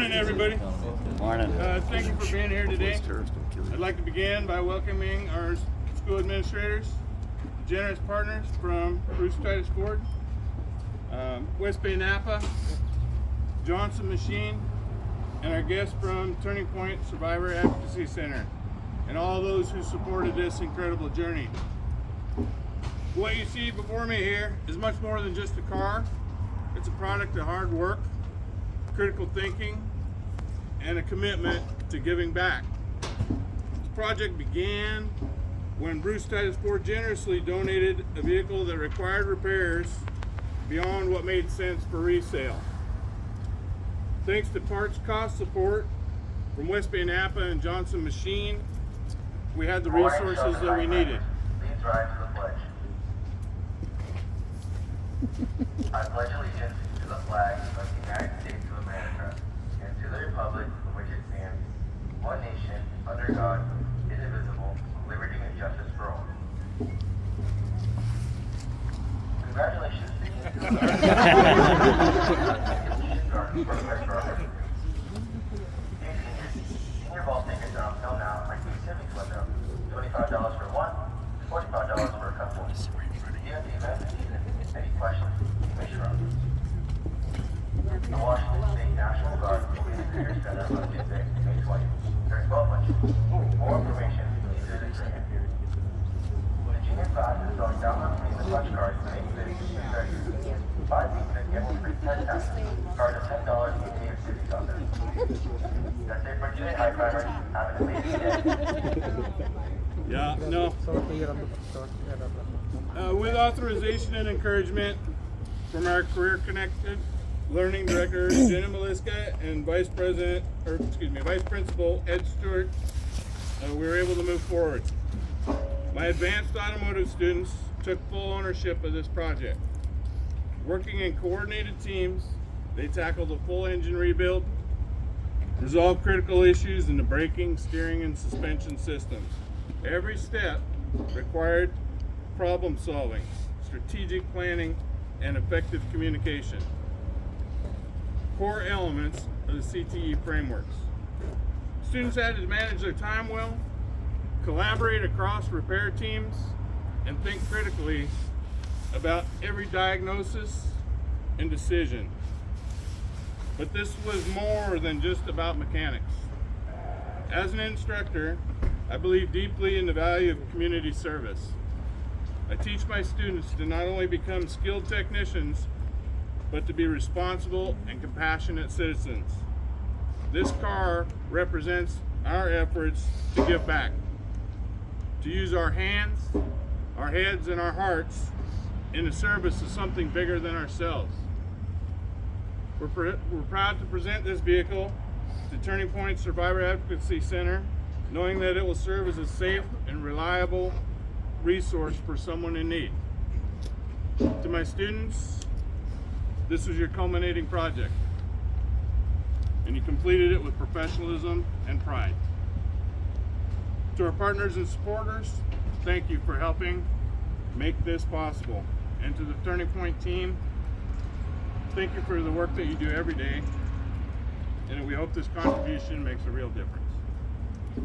morning, everybody. Morning. Thank you for being here today. I'd like to begin by welcoming our school administrators, generous partners from Shelton Ford, West Bay Napa, Johnson Machine, and our guests from Turning Point Survivor Advocacy Center, and all those who supported this incredible journey. What you see before me here is much more than just a car. It's a product of hard work, critical thinking, and a commitment to giving back. This project began when Shelton Ford generously donated a vehicle that required repairs beyond what made sense for resale. Thanks to parts cost support from West Bay Napa and Johnson Machine, we had the resources that we needed. Please rise to the pledge. I pledge allegiance to the flag of the United States of America and to the republic for which it stands, one nation, under God, indivisible, with liberty and justice for all. Congratulations. Senior ball tickets are on sale now at the Civics window. $25 for one, $45 for a couple. Do you have the event this season? Any questions? Make sure. The Washington State National Guard will be in the Career Center on Tuesday, May 20th. During 12 lunch. More information, please visit the junior class is throwing down on the punch cards to make cities and 5 weeks and get one free 10 taxes. Card is $10 and you pay your cities on there. That's it for today, high fivers. Have an amazing day. Yeah, no. With authorization and encouragement from our career connected learning director Jenna Maliska and Vice Principal Ed Stewart, we were able to move forward. My advanced automotive students took full ownership of this project. Working in coordinated teams, they tackled a full engine rebuild, resolved critical issues in the braking, steering, and suspension systems. Every step required problem solving, strategic planning, and effective communication. Core elements of the CTE frameworks. Students had to manage their time well, collaborate across repair teams, and think critically about every diagnosis and decision. But this was more than just about mechanics. As an instructor, I believe deeply in the value of community service. I teach my students to not only become skilled technicians, but to be responsible and compassionate citizens. This car represents our efforts to give back, to use our hands, our heads, and our hearts in the service of something bigger than ourselves. We're proud to present this vehicle to Turning Point Survivor Advocacy Center, knowing that it will serve as a safe and reliable resource for someone in need. To my students, this was your culminating project, and you completed it with professionalism and pride. To our partners and supporters, thank you for helping make this possible. And to the Turning Point team, thank you for the work that you do every day, and we hope this contribution makes a real difference.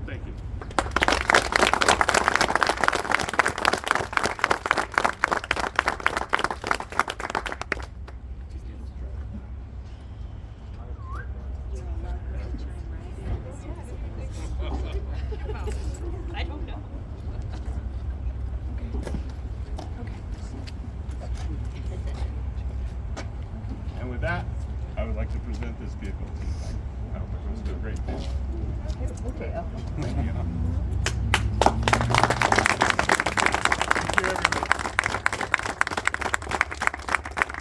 Thank you. I don't know. And with that, I would like to present this vehicle to you. I hope everyone's doing great. Okay. Thank you.